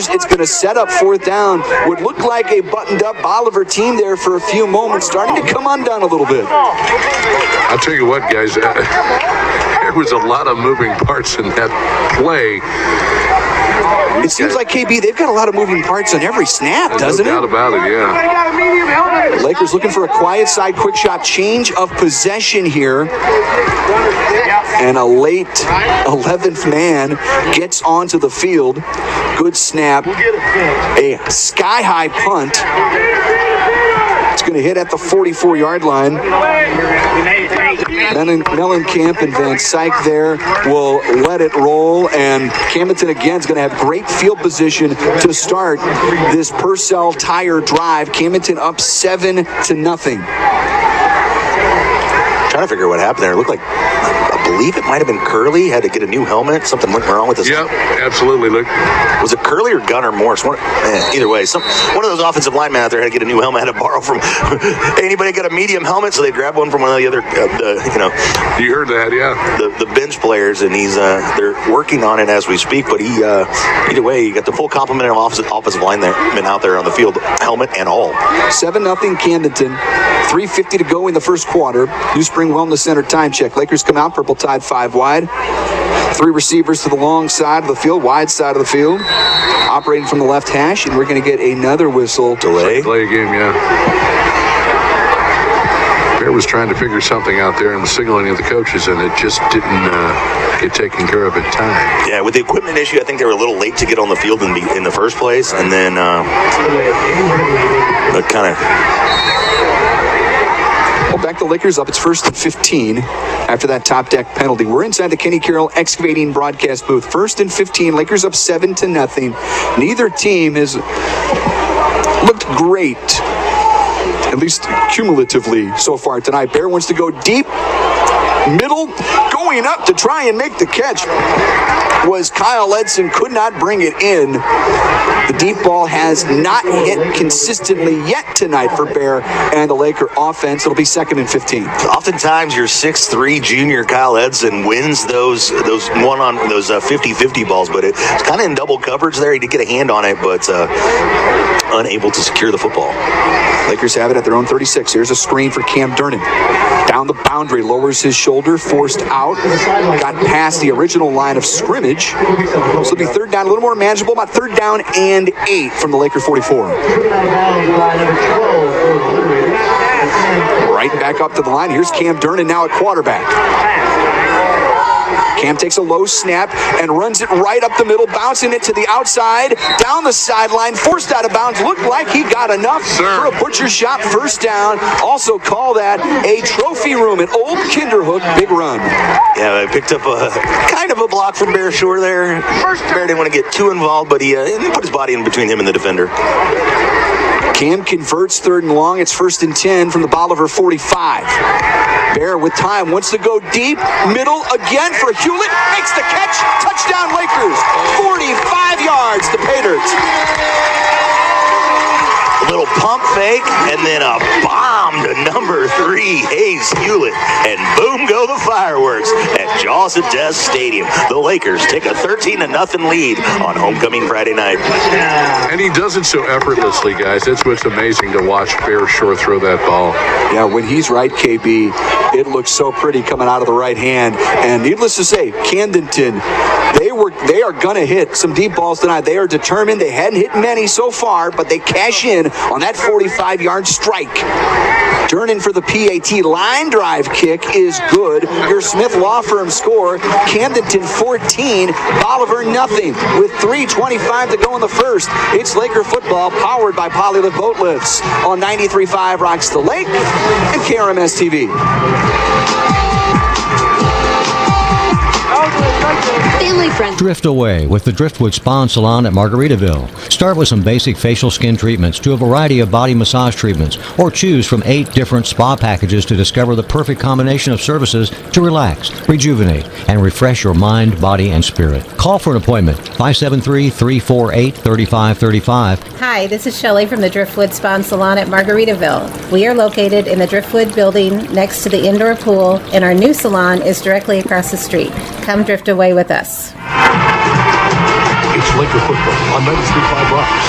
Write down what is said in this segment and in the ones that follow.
It's going to set up fourth down. Would look like a buttoned-up Bolivar team there for a few moments, starting to come undone a little bit. I'll tell you what, guys, there was a lot of moving parts in that play. It seems like KB, they've got a lot of moving parts on every snap, doesn't it? No doubt about it, yeah. Lakers looking for a quiet side quick shot change of possession here. And a late 11th man gets onto the field. Good snap. A sky-high punt. It's going to hit at the 44-yard line. Mellencamp and Van Syke there will let it roll, and Camdenton again is going to have great field position to start this Purcell Tire drive. Camdenton up 7-0. Trying to figure out what happened there. It looked like, I believe it might have been Curley. Had to get a new helmet. Something went wrong with his. Yep, absolutely. Look, was it Curley or Gunnar Morse? Either way, one of those offensive linemen out there had to get a new helmet. Had to borrow from anybody got a medium helmet, so they grabbed one from one of the other. You heard that, yeah. The bench players, and he's they're working on it as we speak. But he either way, you got the full complement of offensive linemen out there on the field, helmet and all. 7-0 Camdenton. 3:50 to go in the first quarter. New Spring Wellness Center time check. Lakers come out, purple tide 5 wide. 3 receivers to the long side of the field, wide side of the field. Operating from the left hash, and we're going to get another whistle. Delay game, yeah. Bear was trying to figure something out there and was signaling at the coaches, and it just didn't get taken care of in time. Yeah, with the equipment issue, I think they were a little late to get on the field in the first place, and then kind of... Well, back to Lakers up. It's 1st and 15 after that top deck penalty. We're inside the Kenny Carroll Excavating broadcast booth. 1st and 15. Lakers up 7-0. Neither team has looked great, at least cumulatively so far tonight. Bear wants to go deep. Middle, going up to try and make the catch was Kyle Edson, could not bring it in. The deep ball has not hit consistently yet tonight for Bear and the Laker offense. It'll be 2nd and 15. Oftentimes your 6'3" junior Kyle Edson wins those 50-50 balls, but it's kind of in double coverage there. He did get a hand on it, but unable to secure the football. Lakers have it at their own 36. Here's a screen for Cam Durnan. Down the boundary, lowers his shoulder, forced out. Got past the original line of scrimmage. So it'll be 3rd down, a little more manageable, about 3rd down and 8 from the Laker 44. Right back up to the line. Here's Cam Durnan now at quarterback. Cam takes a low snap and runs it right up the middle, bouncing it to the outside, down the sideline, forced out of bounds. Looked like he got enough for a butcher shot, 1st down. Also call that a trophy room, an old Kinderhook big run. Yeah, I picked up a kind of a block from Bear Shore there. Bear didn't want to get too involved, but he put his body in between him and the defender. Cam converts 3rd and long. It's 1st and 10 from the Bolivar 45. Bear with time wants to go deep. Middle again for Hewlett. Makes the catch. Touchdown Lakers. 45 yards to Paterts. A little pump fake, and then a bomb to number 3, Hayes Hewlett. And boom go the fireworks at Jaws of Death Stadium. The Lakers take a 13-0 lead on homecoming Friday night. And he does it so effortlessly, guys. That's what's amazing to watch Bear Shore throw that ball. Yeah, when he's right, KB, it looks so pretty coming out of the right hand. And needless to say, Camdenton, they are going to hit some deep balls tonight. They are determined. They hadn't hit many so far, but they cash in on that 45-yard strike. Durnan for the PAT line drive kick is good. Your Smith Law Firm score, Camdenton 14, Bolivar nothing. With 3:25 to go in the first, it's Laker football powered by Polylift Boat Lifts on 93.5 Rocks the Lake and KRMS TV. Family friendly. Drift away with the Driftwood Spa and Salon at Margaritaville. Start with some basic facial skin treatments to a variety of body massage treatments, or choose from 8 different spa packages to discover the perfect combination of services to relax, rejuvenate, and refresh your mind, body, and spirit. Call for an appointment, 573-348-3535. Hi, this is Shelley from the Driftwood Spa and Salon at Margaritaville. We are located in the Driftwood building next to the indoor pool, and our new salon is directly across the street. Come drift away with us. It's Laker football on 93.5 Rocks.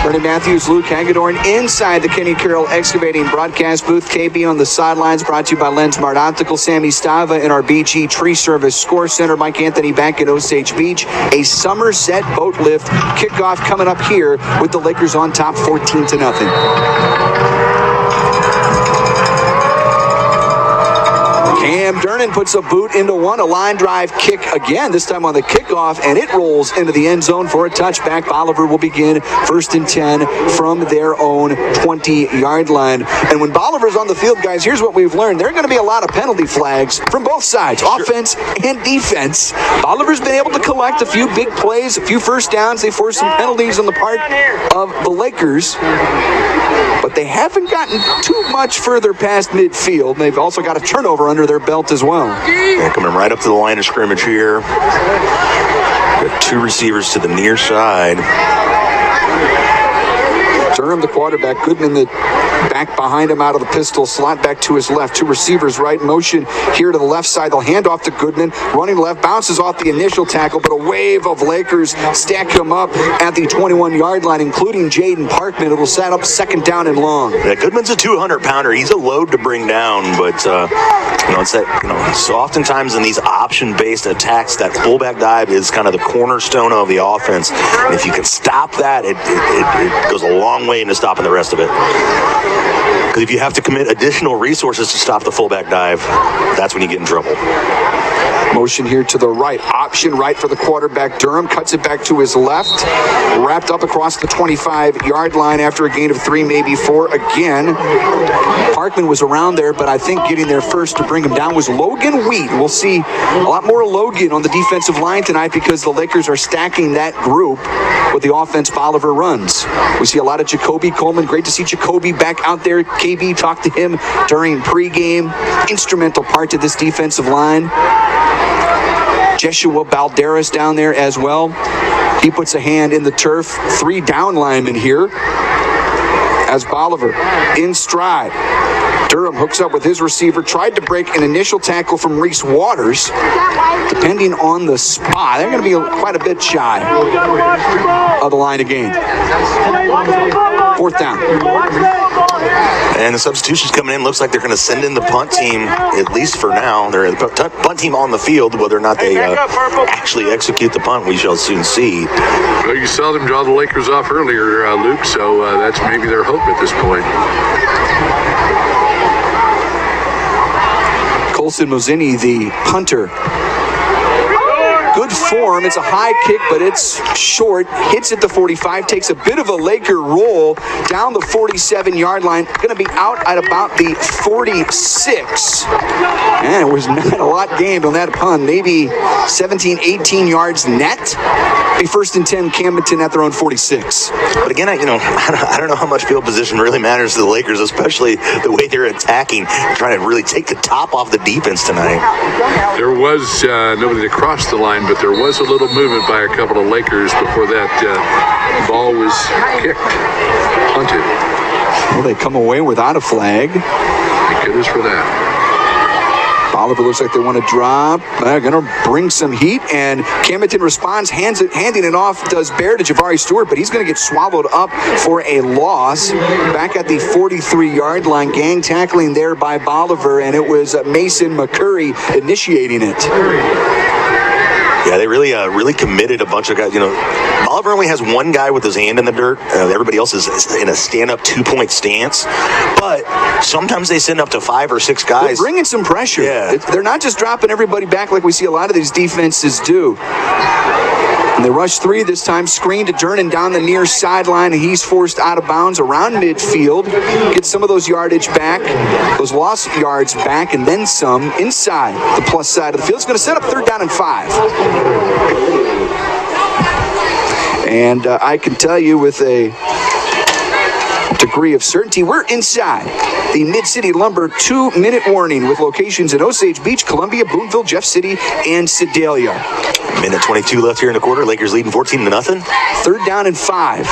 Bernie Matthews, Luke Hagedorn inside the Kenny Carroll Excavating broadcast booth. KB on the sidelines, brought to you by Lensmart Optical. Sammy Stava in our BG Tree Service Score Center. Mike Anthony back at Osage Beach. A Somerset boat lift kickoff coming up here with the Lakers on top 14-0. Cam Durnan puts a boot into one, a line drive kick again, this time on the kickoff, and it rolls into the end zone for a touchback. Bolivar will begin 1st and 10 from their own 20-yard line. And when Bolivar's on the field, guys, here's what we've learned. There are going to be a lot of penalty flags from both sides, offense and defense. Bolivar's been able to collect a few big plays, a few first downs. They forced some penalties on the part of the Lakers, but they haven't gotten too much further past midfield. They've also got a turnover under their belt as well. Yeah, coming right up to the line of scrimmage here. Got two receivers to the near side. Durham, the quarterback. Goodman, the back behind him out of the pistol slot, back to his left. Two receivers right in motion here to the left side. They'll hand off to Goodman. Running left, bounces off the initial tackle, but a wave of Lakers stack him up at the 21-yard line, including Jaden Parkman. It'll set up 2nd down and long. Yeah, Goodman's a 200-pounder. He's a load to bring down, but it's that, so oftentimes in these option-based attacks, that fullback dive is kind of the cornerstone of the offense. And if you can stop that, it goes a long way into stopping the rest of it. Because if you have to commit additional resources to stop the fullback dive, that's when you get in trouble. Motion here to the right. Option right for the quarterback. Durham cuts it back to his left. Wrapped up across the 25-yard line after a gain of 3, maybe 4 again. Parkman was around there, but I think getting there first to bring him down was Logan Wheat. We'll see a lot more Logan on the defensive line tonight because the Lakers are stacking that group with the offense Bolivar runs. We see a lot of Jacoby Coleman. Great to see Jacoby back out there. KB talked to him during pregame. Instrumental part to this defensive line. Jeshua Balderas down there as well. He puts a hand in the turf. 3 down linemen here as Bolivar in stride. Durham hooks up with his receiver. Tried to break an initial tackle from Reese Waters. Depending on the spot, they're going to be quite a bit shy of the line of gain. 4th down. And the substitutions coming in. Looks like they're going to send in the punt team, at least for now. They're the punt team on the field. Whether or not they actually execute the punt, we shall soon see. Well, you saw them draw the Lakers off earlier, Luke, so that's maybe their hope at this point. Colson Mozzini, the punter. Good form. It's a high kick, but it's short. Hits at the 45. Takes a bit of a Laker roll down the 47-yard line. Going to be out at about the 46. And it was not a lot gained on that punt. Maybe 17, 18 yards net. A 1st and 10, Camdenton at their own 46. But again, I don't know how much field position really matters to the Lakers, especially the way they're attacking, trying to really take the top off the defense tonight. There was nobody that crossed the line, but there was a little movement by a couple of Lakers before that ball was kicked, punted. Well, they come away without a flag. Thank goodness for that. Bolivar looks like they want to drop. They're going to bring some heat, and Camdenton responds, handing it off, does bear to Jabari Stewart, but he's going to get swallowed up for a loss. Back at the 43-yard line, gang tackling there by Bolivar, and it was Mason McCurry initiating it. Yeah, they really committed a bunch of guys. Bolivar only has one guy with his hand in the dirt. Everybody else is in a stand-up 2-point stance. But sometimes they send up to 5 or 6 guys. They're bringing some pressure. Yeah. They're not just dropping everybody back like we see a lot of these defenses do. And they rush 3 this time. Screen to Durnan down the near sideline, and he's forced out of bounds around midfield. Get some of those yardage back, those lost yards back, and then some inside the plus side of the field. It's going to set up 3rd down and 5. And I can tell you with a degree of certainty, we're inside the Mid-City Lumber 2-minute warning with locations in Osage Beach, Columbia, Boonville, Jeff City, and Sedalia. Minute 22 left here in the quarter. Lakers leading 14-0. 3rd down and 5.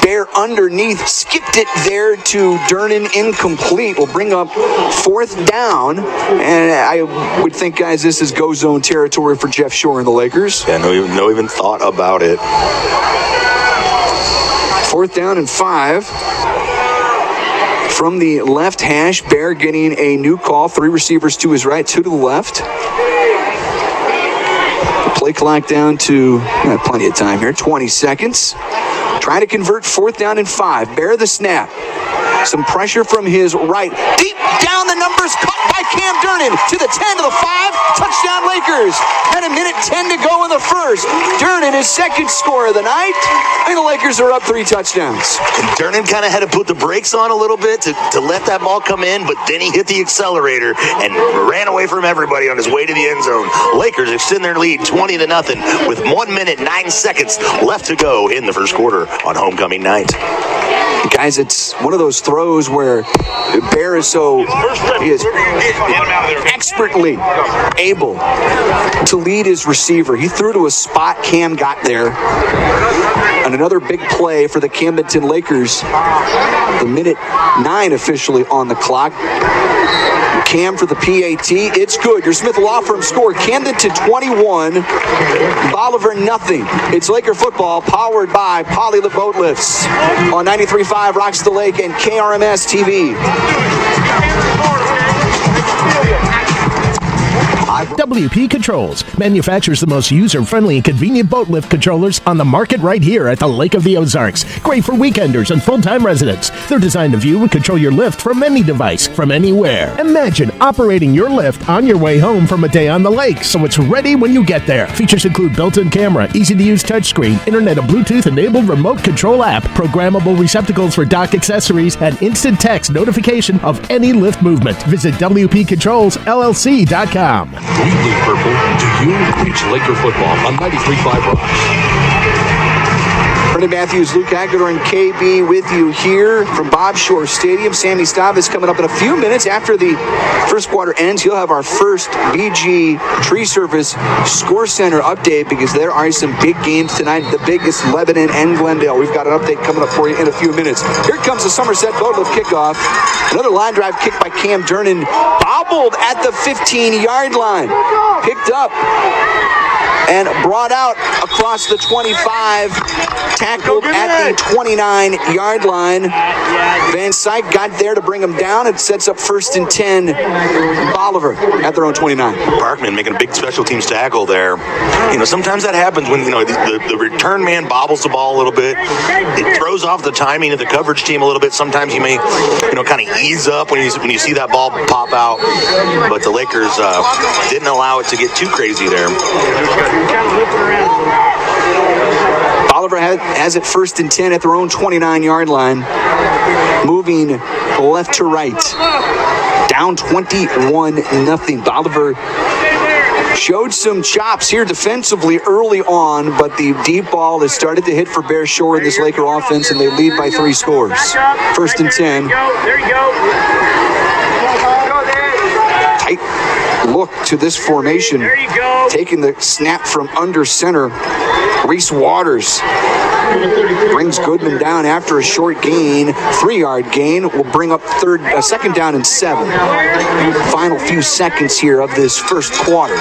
Bear underneath, skipped it there to Durnan, incomplete. Will bring up 4th down, and I would think, guys, this is go zone territory for Jeff Shore and the Lakers. Yeah, no even thought about it. 4th down and 5. From the left hash, Bear getting a new call. 3 receivers to his right, 2 to the left. Play clock down to plenty of time here, 20 seconds. Trying to convert 4th down and 5. Bear the snap. Some pressure from his right. Deep down the numbers, caught by Cam Durnan to the 10 to the 5. Touchdown Lakers. And a minute 10 to go in the first. Durnan, his 2nd score of the night. And the Lakers are up 3 touchdowns. And Durnan kind of had to put the brakes on a little bit to let that ball come in, but then he hit the accelerator and ran away from everybody on his way to the end zone. Lakers extend their lead 20-0 with 1 minute 9 seconds left to go in the first quarter on homecoming night. Guys, it's one of those throws where Bear is expertly able to lead his receiver. He threw to a spot, Cam got there. And another big play for the Camdenton Lakers. The minute 9 officially on the clock. Cam for the PAT. It's good. Your Smith Law Firm score. Camdenton 21. Bolivar nothing. It's Laker football powered by Poly the Boat Lifts on 93.5 Rocks the Lake and KRMS TV. WP Controls manufactures the most user-friendly and convenient boat lift controllers on the market right here at the Lake of the Ozarks. Great for weekenders and full-time residents. They're designed to view and control your lift from any device, from anywhere. Imagine operating your lift on your way home from a day on the lake, so it's ready when you get there. Features include built-in camera, easy-to-use touchscreen, internet and Bluetooth-enabled remote control app, programmable receptacles for dock accessories, and instant text notification of any lift movement. Visit WPControlsLLC.com. We bleed purple. Do you? It's Laker football on 93.5 Rocks. Brendan Matthews, Luke Aguilar, and KB with you here from Bob Shore Stadium. Sammy Stav is coming up in a few minutes. After the first quarter ends, you'll have our first BG Tree Service Score Center update because there are some big games tonight. The biggest, Lebanon and Glendale. We've got an update coming up for you in a few minutes. Here comes the Somerset Boat Lift kickoff. Another line drive kick by Cam Durnan. Bobbled at the 15-yard line. Picked up and brought out across the 25, tackled at the 29-yard line. Van Syke got there to bring him down. It sets up 1st and 10. Bolivar at their own 29. Parkman making a big special teams tackle there. Sometimes that happens when, the return man bobbles the ball a little bit. It throws off the timing of the coverage team a little bit. Sometimes you may, kind of ease up when you see that ball pop out. But the Lakers didn't allow it to get too crazy there. Bolivar has it 1st and 10 at their own 29-yard line. Moving left to right. Down 21-0. Bolivar showed some chops here defensively early on, but the deep ball has started to hit for Bear Shore in this Laker offense, and they lead by 3 scores. 1st and 10. There you go. Tight look to this formation. There you go. Taking the snap from under center. Reese Waters brings Goodman down after a short gain. 3-yard gain will bring up 2nd down and 7. Final few seconds here of this first quarter.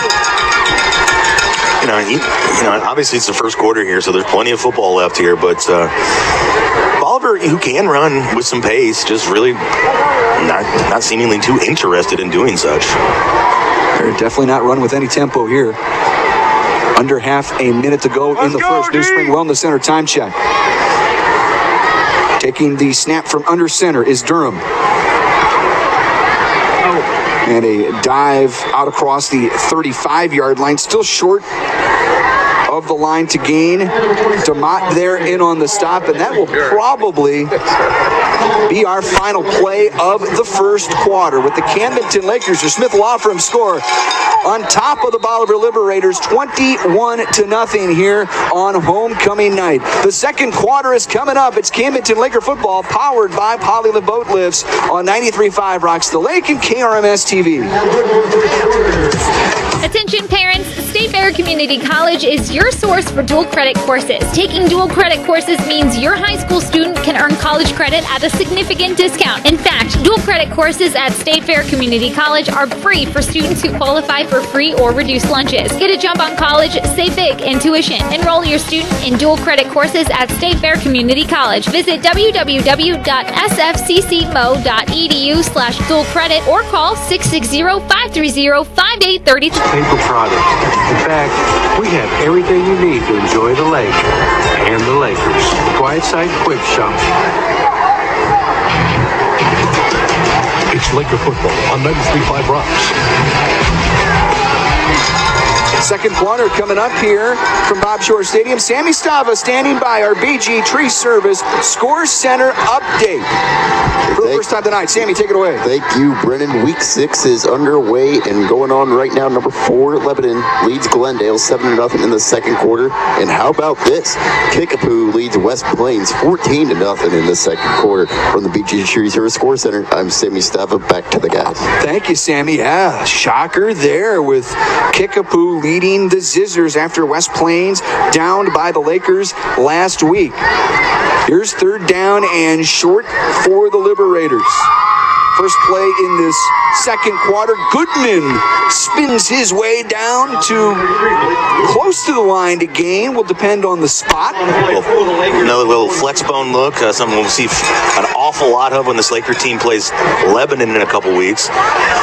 Obviously it's the first quarter here, so there's plenty of football left here, but Bolivar, who can run with some pace, just really not seemingly too interested in doing such. They're definitely not run with any tempo here. Under half a minute to go in the first. New Spring Wellness Center time check. Taking the snap from under center is Durham. And a dive out across the 35-yard line. Still short of the line to gain. DeMott there in on the stop, and that will probably be our final play of the first quarter with the Camdenton Lakers, your Smith Law Firm score on top of the Bolivar Liberators, 21-0 here on homecoming night. The second quarter is coming up. It's Camdenton Laker football powered by Poly the Boat Lifts on 93.5 Rocks the Lake and KRMS TV. Attention parents, State Fair Community College is your source for dual credit courses. Taking dual credit courses means your high school student can earn college credit at a significant discount. In fact, dual credit courses at State Fair Community College are free for students who qualify for free or reduced lunches. Get a jump on college, save big in tuition. Enroll your student in dual credit courses at State Fair Community College. Visit www.sfccmo.edu/dual credit or call 660-530-5832. Paper products. In fact, we have everything you need to enjoy the lake and the Lakers. Quiet Side Quick Shop. It's Laker football on 93.5 Rocks. Second quarter coming up here from Bob Shore Stadium. Sammy Stava standing by. Our BG Tree Service Score Center update. For the first time tonight, Sammy, take it away. Thank you, Brennan. Week 6 is underway and going on right now. Number 4, Lebanon leads Glendale 7-0 in the second quarter. And how about this? Kickapoo leads West Plains 14-0 in the second quarter. From the BG Tree Service Score Center, I'm Sammy Stava. Back to the guys. Thank you, Sammy. Yeah, shocker there with Kickapoo leading the Zizzers after West Plains downed by the Lakers last week. Here's third down and short for the Liberators. First play in this second quarter. Goodman spins his way down to close to the line to gain. Will depend on the spot. Another little flex bone look. Something we'll see an awful lot of when this Laker team plays Lebanon in a couple weeks.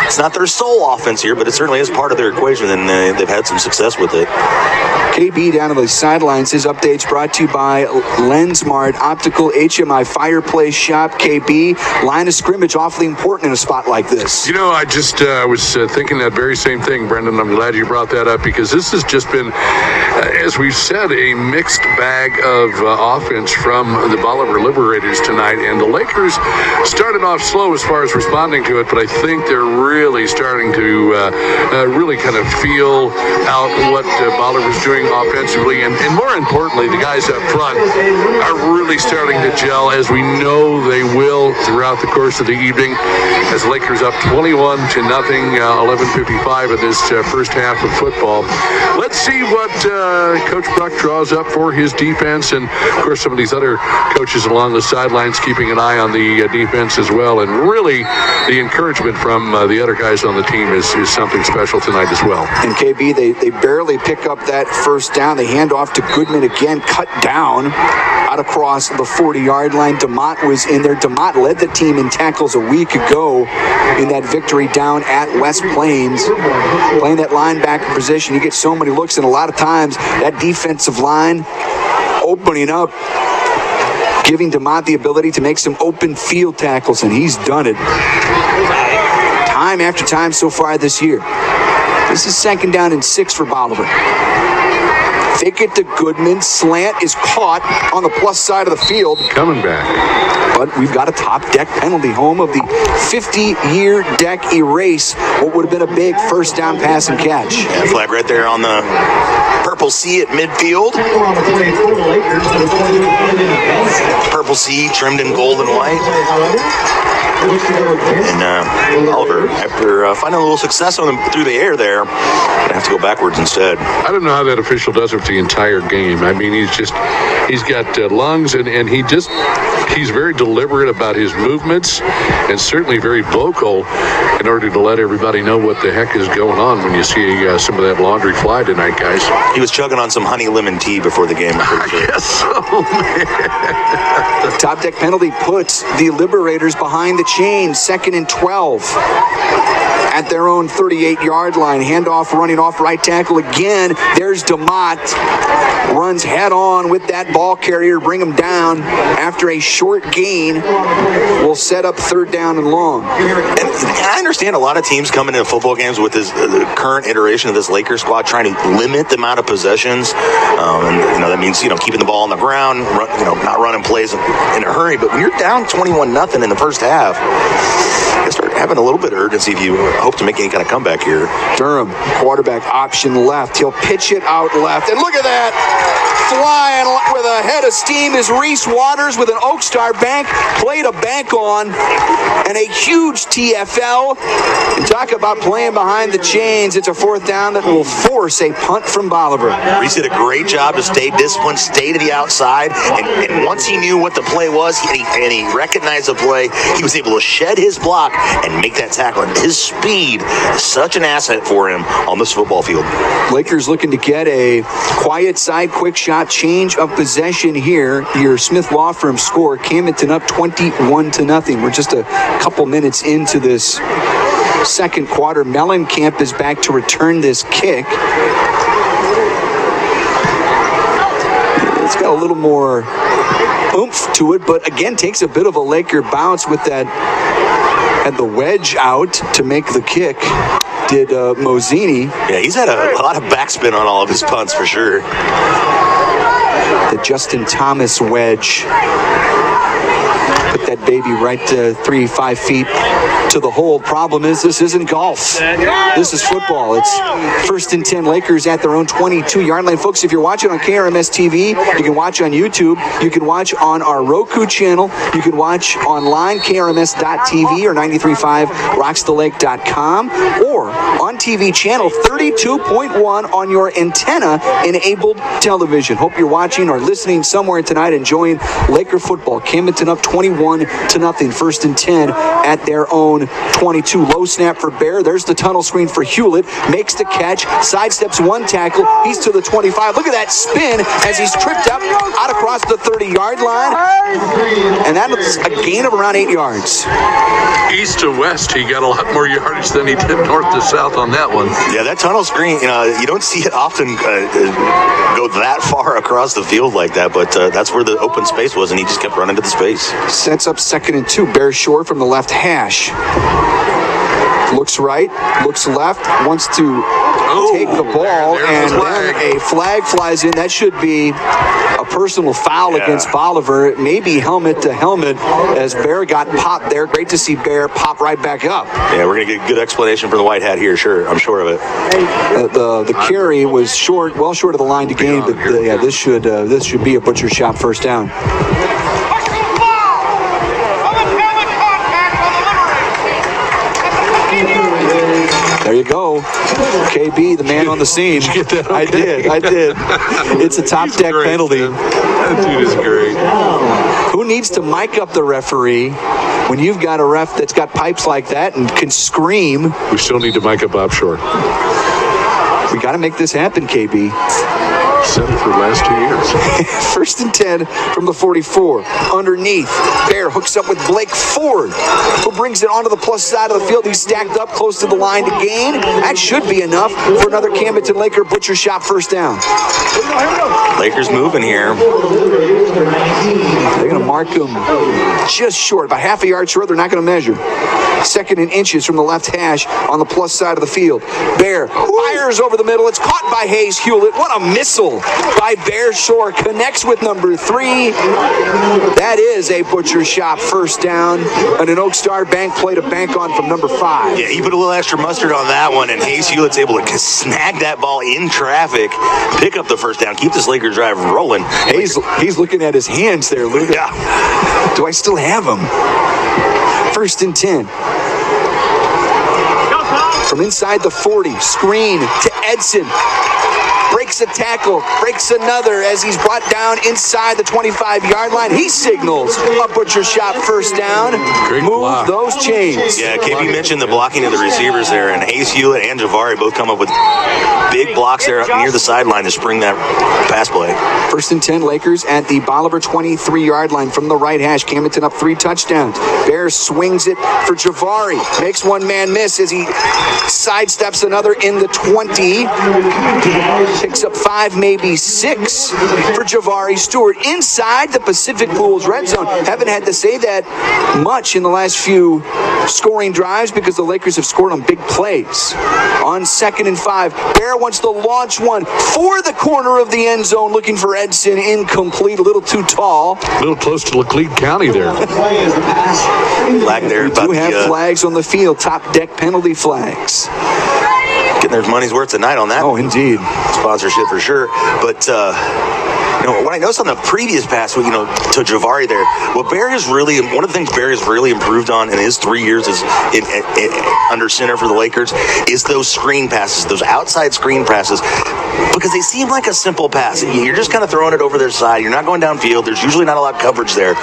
It's not their sole offense here, but it certainly is part of their equation, and they've had some success with it. KB down on the sidelines. His updates brought to you by LensMart Optical HMI Fireplace Shop. KB, line of scrimmage awfully important in a spot like this. You know, I just was thinking that very same thing, Brendan. I'm glad you brought that up because this has just been, as we've said, a mixed bag of offense from the Bolivar Liberators tonight. And the Lakers started off slow as far as responding to it, but I think they're really starting to really kind of feel out what Bolivar's doing offensively. And more importantly, the guys up front are really starting to gel, as we know they will throughout the course of the evening. As Lakers up 21-0, 11:55 in this first half of football. Let's see what Coach Bruck draws up for his defense, and of course some of these other coaches along the sidelines keeping an eye on the defense as well. And really, the encouragement from the other guys on the team is something special tonight as well. And KB, they barely pick up that first down. They hand off to Goodman again, cut down out across the 40-yard line. DeMott was in there. DeMott led the team in tackles a week ago in that victory down at West Plains. Playing that linebacker position, you get so many looks, and a lot of times that defensive line opening up, giving DeMott the ability to make some open field tackles, and he's done it time after time so far this year. This is second down and 6 for Bolivar. Fake it to Goodman. Slant is caught on the plus side of the field. Coming back. But we've got a top deck penalty, home of the 50-year deck erase what would have been a big first down pass and catch. Yeah, flag right there on the Purple Sea at midfield. Purple Sea trimmed in gold and white. And Oliver, after finding a little success on them through the air there, gonna have to go backwards instead. I don't know how that official does it for the entire game. I mean, he's got lungs, and he's very deliberate about his movements, and certainly very vocal in order to let everybody know what the heck is going on when you see some of that laundry fly tonight, guys. He was chugging on some honey lemon tea before the game. I guess so, man. The top deck penalty puts the Liberators behind the chains, 2nd and 12 at their own 38-yard line. Handoff running off right tackle again. There's DeMott. Runs head on with that ball carrier, bring him down after a short gain. Will set up third down and long. And I understand a lot of teams coming into football games with this the current iteration of this Lakers squad trying to limit the amount of possessions. And that means keeping the ball on the ground, not running plays in a hurry. But when you're down 21-0 in the first half, you start having a little bit of urgency if you hope to make any kind of comeback here. Durham, quarterback option left. He'll pitch it out left. And look at that. flying with a head of steam is Reese Waters with an Oak Star bank, play to bank on, and a huge TFL. And talk about playing behind the chains. It's a fourth down that will force a punt from Bolivar. Reese did a great job to stay disciplined, stay to the outside, and once he knew what the play was and he recognized the play, he was able to shed his block and make that tackle. And his speed is such an asset for him on this football field. Lakers looking to get a quiet side, quick shot, change of possession here. Your Smith Law Firm score, Camdenton up 21-0. We're just a couple minutes into this second quarter. Mellencamp is back to return this kick. It's got a little more oomph to it, but again takes a bit of a Laker bounce with that. Had the wedge out to make the kick. Did Mozzini. Yeah, he's had a lot of backspin on all of his punts for sure. The Justin Thomas wedge. Put that baby right 3-5 feet to the hole. Problem is, this isn't golf. This is football. It's 1st and 10, Lakers at their own 22-yard line. Folks, if you're watching on KRMS TV, you can watch on YouTube. You can watch on our Roku channel. You can watch online, krms.tv or 935rocksthelake.com, or on TV channel 32.1 on your antenna-enabled television. Hope you're watching or listening somewhere tonight, enjoying Laker football. Camdenton up 21-0, 1st and 10 at their own 22. Low snap for Bear. There's the tunnel screen for Hewlett. Makes the catch. Sidesteps one tackle. He's to the 25. Look at that spin as he's tripped up out across the 30-yard line. And that's a gain of around 8 yards. East to west, he got a lot more yardage than he did north to south on that one. Yeah, that tunnel screen, you don't see it often go that far across the field like that, but that's where the open space was, and he just kept running to the space. Sets up 2nd and 2. Bear short from the left hash. Looks right, looks left, wants to take the ball, and then a flag flies in. That should be a personal foul against Bolivar. It may be helmet to helmet as Bear got popped there. Great to see Bear pop right back up. Yeah, we're going to get a good explanation for the white hat here, sure. I'm sure of it. The carry was short, well short of the line to gain, but this should be a butcher shop first down. There you go. KB, the man on the scene. Did you get that? Okay. I did. It's a top deck penalty. Man. That dude is great. Who needs to mic up the referee when you've got a ref that's got pipes like that and can scream? We still need to mic up offshore. We got to make this happen, KB. Said it for the last 2 years. 1st and 10 from the 44. Underneath, Bear hooks up with Blake Ford, who brings it onto the plus side of the field. He's stacked up close to the line to gain. That should be enough for another Camdenton Laker butcher shop first down. Lakers moving here. They're going to mark him just short, about half a yard short. They're not going to measure. 2nd and inches from the left hash on the plus side of the field. Bear fires over the middle. It's caught by Hayes Hewlett. What a missile by Bear Shore. Connects with number 3. That is a butcher shop first down. And an Oak Star bank play to bank on from number 5. Yeah, he put a little extra mustard on that one, and Hayes Hewlett's able to snag that ball in traffic, pick up the first down, keep this Laker drive rolling. He's looking at his hands there, Luke. Yeah. Do I still have them? 1st and 10. From inside the 40, screen to Edson. Breaks a tackle, breaks another as he's brought down inside the 25-yard line. He signals a butcher shop first down. Great Move block. those chains. Yeah, KB mentioned the blocking of the receivers there, and Hayes Hewlett and Javari both come up with big blocks there near the sideline to spring that pass play. 1st and 10, Lakers at the Bolivar 23-yard line from the right hash. Camdenton up 3 touchdowns. Bears swings it for Javari. Makes one man miss as he sidesteps another in the 20. Picks up 5, maybe 6 for Javari Stewart inside the Pacific Pools red zone. Haven't had to say that much in the last few scoring drives because the Lakers have scored on big plays. On 2nd and 5, Bear wants to launch one for the corner of the end zone, looking for Edson. Incomplete, a little too tall. A little close to Laclede County there. Flag there. We do have flags on the field, top deck penalty flags. Getting their money's worth tonight on that. Oh, indeed. Sponsorship for sure. But What I noticed on the previous pass, to Javari there, one of the things Bear has really improved on in his 3 years under center for the Lakers is those screen passes, those outside screen passes, because they seem like a simple pass. You're just kind of throwing it over their side. You're not going downfield. There's usually not a lot of coverage there,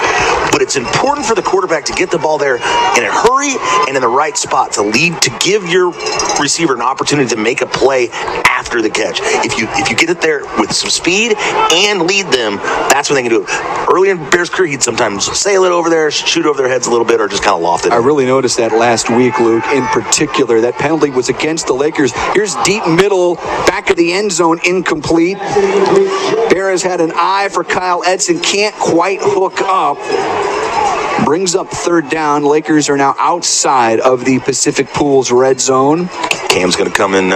but it's important for the quarterback to get the ball there in a hurry and in the right spot to give your receiver an opportunity to make a play after the catch. If you get it there with some speed and lead them, that's when they can do it. Early in Bears' career, he'd sometimes sail it over there, shoot over their heads a little bit, or just kind of loft it. I really noticed that last week, Luke, in particular. That penalty was against the Lakers. Here's deep middle, back of the end zone, incomplete. Bear has had an eye for Kyle Edson, can't quite hook up. Brings up third down. Lakers are now outside of the Pacific Pools red zone. Cam's going to come and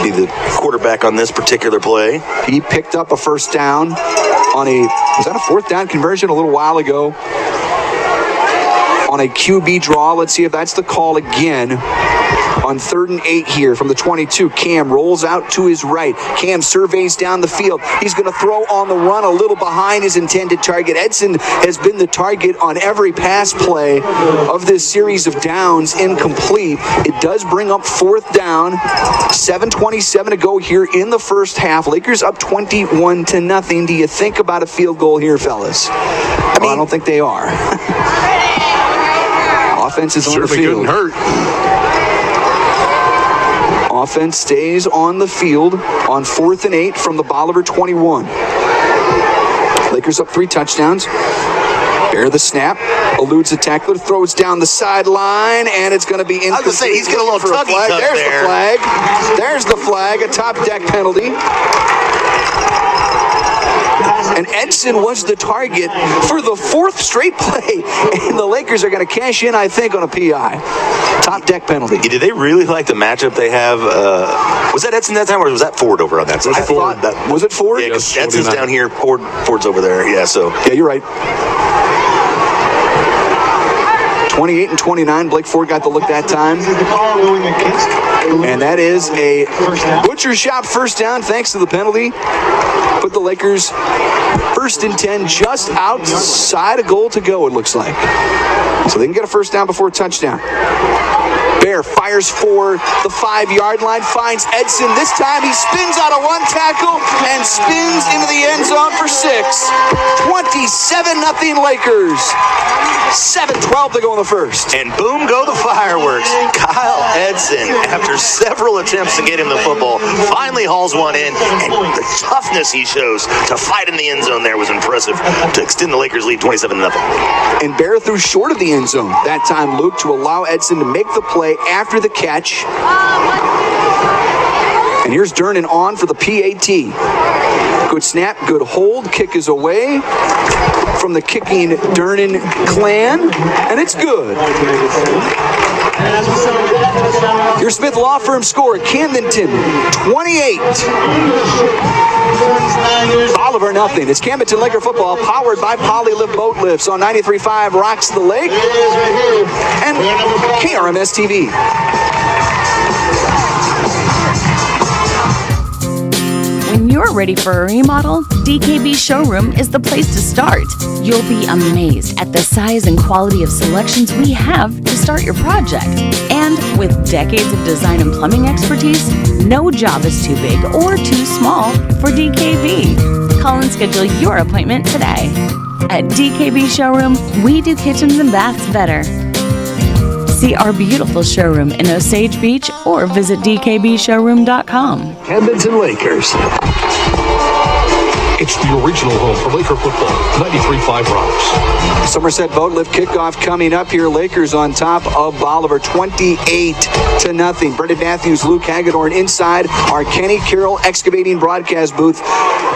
be the quarterback on this particular play. He picked up a first down on was that a fourth down conversion a little while ago? On a QB draw. Let's see if that's the call again. On 3rd and 8 here from the 22. Cam rolls out to his right. Cam surveys down the field. He's going to throw on the run a little behind his intended target. Edson has been the target on every pass play of this series of downs, incomplete. It does bring up 4th down. 7:27 to go here in the first half. Lakers up 21-0. Do you think about a field goal here, fellas? I don't think they are. Offense is on the field. Couldn't hurt. Offense stays on the field on 4th and 8 from the Bolivar 21. Lakers up 3 touchdowns. Bear the snap, eludes the tackler, throws down the sideline, and it's going to be incomplete. I was going to say, he's getting a little tuggy tug There's there. the flag. There's the flag, a top deck penalty. And Edson was the target for the 4th straight play. And the Lakers are going to cash in, I think, on a PI. Top deck penalty. Did they really like the matchup they have? Was that Edson that time, or was that Ford over on that side? Was it Ford? Yeah, because Edson's down here, Ford's over there. Yeah, so. Yeah, you're right. 28-29. Blake Ford got the look that time. And that is a butcher shop first down thanks to the penalty. Put the Lakers 1st and 10 just outside a goal to go, it looks like. So they can get a first down before a touchdown. Bear fires for the 5-yard line, finds Edson. This time he spins out of one tackle and spins into the end zone for 6. 27-0 Lakers. 7:12 to go in the first. And boom go the fireworks. Kyle Edson, after several attempts to get him the football, finally hauls one in. And the toughness he shows to fight in the end zone there was impressive to extend the Lakers lead 27-0. And Bear threw short of the end zone that time, Luke, to allow Edson to make the play after the catch. And here's Durnin on for the PAT. Good snap, good hold. Kick is away from the kicking Durnin clan, and it's good. Your Smith Law Firm score at Camdenton, 28. Bolivar, nothing. It's Camdenton Laker football, powered by Polylift Boat Lifts on 93.5 Rocks the Lake and KRMS TV. When you're ready for a remodel, DKB Showroom is the place to start. You'll be amazed at the size and quality of selections we have to start your project. And with decades of design and plumbing expertise, no job is too big or too small for DKB. Call and schedule your appointment today. At DKB Showroom, we do kitchens and baths better. See our beautiful showroom in Osage Beach or visit dkbshowroom.com. Camdenton Lakers. It's the original home for Laker football, 93.5 Rocks. Somerset Boat Lift kickoff coming up here. Lakers on top of Bolivar, 28-0. Brendan Matthews, Luke Hagedorn inside our Kenny Carroll excavating broadcast booth.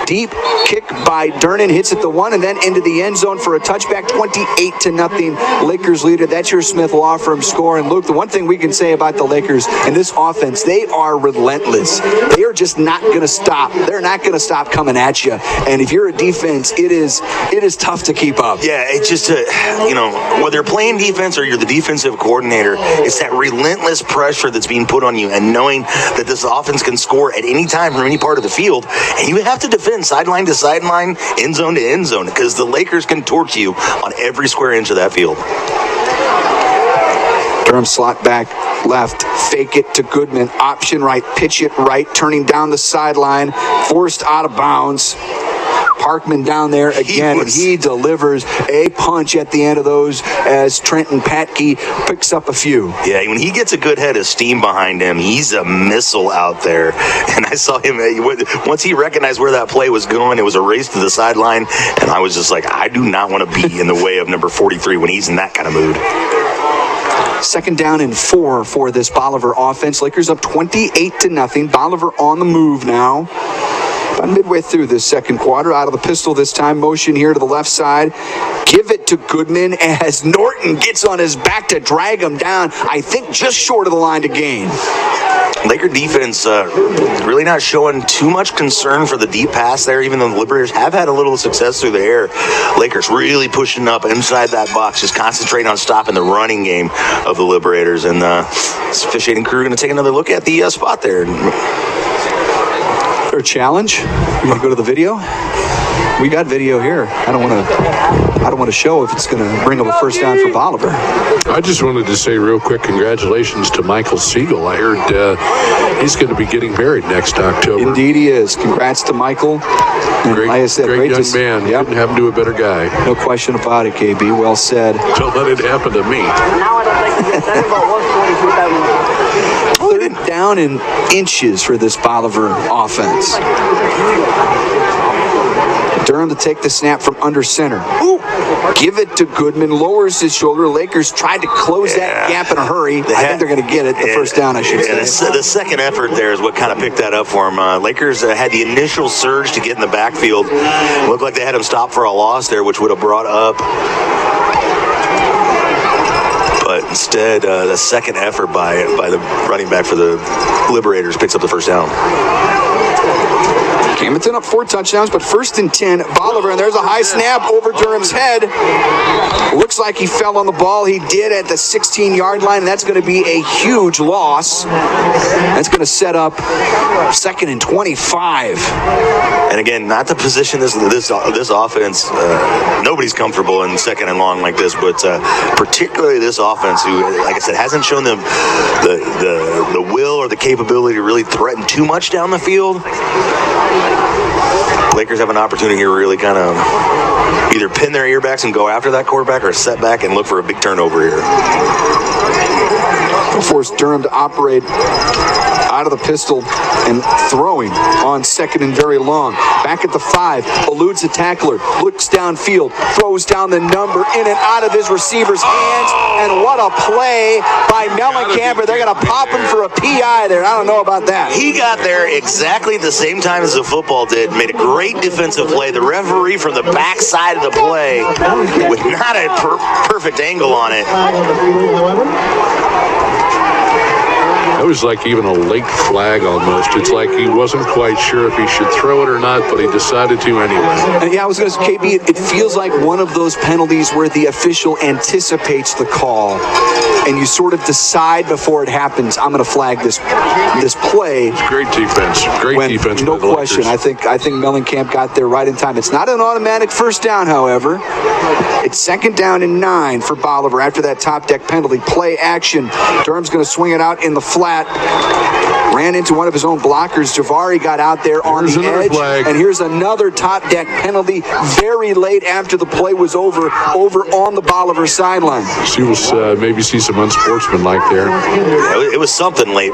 Deep kick by Durnin, hits at the 1 and then into the end zone for a touchback. 28-0. Lakers leader. That's your Smith Law Firm score. And Luke, the one thing we can say about the Lakers in this offense, they are relentless. They are just not going to stop. They're not going to stop coming at you. And if you're a defense, it is tough to keep up. Yeah, it's just, whether you're playing defense or you're the defensive coordinator, it's that relentless pressure that's being put on you and knowing that this offense can score at any time from any part of the field. And you have to defend sideline to sideline, end zone to end zone, because the Lakers can torch you on every square inch of that field. Durham slot back left, fake it to Goodman, option right, pitch it right, turning down the sideline, forced out of bounds. Parkman down there again, and he delivers a punch at the end of those as Trenton Patke picks up a few. Yeah, when he gets a good head of steam behind him, he's a missile out there. And I saw him, once he recognized where that play was going, it was a race to the sideline, and I was just like, I do not want to be in the way of number 43 when he's in that kind of mood. 2nd down and 4 for this Bolivar offense. Lakers up 28-0. Bolivar on the move now. About midway through this second quarter, out of the pistol this time, motion here to the left side. Give it to Goodman as Norton gets on his back to drag him down, I think just short of the line to gain. Laker defense really not showing too much concern for the deep pass there, even though the Liberators have had a little success through the air. Lakers really pushing up inside that box, just concentrating on stopping the running game of the Liberators. And this officiating crew going to take another look at the spot there. Or challenge? You want to go to the video? We got video here. I don't want to show if it's going to bring up a first down for Bolivar. I just wanted to say real quick, congratulations to Michael Siegel. I heard he's going to be getting married next October. Indeed he is. Congrats to Michael. And great, like I said, great young man. Yep. Couldn't happen to a better guy. No question about it, KB. Well said. Don't let it happen to me. Now I don't think it's about 3rd down in inches for this Bolivar offense. Durham to take the snap from under center. Ooh. Give it to Goodman, lowers his shoulder. Lakers tried to close that gap in a hurry. I think they're going to get it. The first down, I should say. The second effort there is what kind of picked that up for him. Lakers had the initial surge to get in the backfield. Looked like they had him stop for a loss there, which would have brought up. But instead, the second effort by the running back for the Liberators picks up the first down. Camdenton up 4 touchdowns, but 1st and 10, Bolivar, and there's a high snap over Durham's head. Looks like he fell on the ball. He did at the 16-yard line, and that's going to be a huge loss. That's going to set up 2nd and 25. And again, not to position this offense. Nobody's comfortable in 2nd and long like this, but particularly this offense, who, like I said, hasn't shown them the will or the capability to really threaten too much down the field. Lakers have an opportunity here to really kind of either pin their earbacks and go after that quarterback, or set back and look for a big turnover here. Force Durham to operate out of the pistol and throwing on 2nd and very long. Back at the 5, eludes a tackler, looks downfield, throws down the number in and out of his receiver's hands, and what a play by Mellencamp. They're going to pop him for a PI there. I don't know about that. He got there exactly at the same time as the football did, made a great defensive play. The referee from the backside of the play with not a perfect angle on it. It was like even a late flag almost. It's like he wasn't quite sure if he should throw it or not, but he decided to anyway. And yeah, I was going to say, KB, it feels like one of those penalties where the official anticipates the call, and you sort of decide before it happens, I'm going to flag this play. It's great defense. Great defense. No question. I think Mellencamp got there right in time. It's not an automatic first down, however. It's 2nd down and 9 for Bolivar after that top deck penalty. Play action. Durham's going to swing it out in the flat. Ran into one of his own blockers. Javari got out there on the edge. Flag. And here's another top deck penalty very late after the play was over on the Bolivar sideline. Maybe see some unsportsmanlike there. It was something late.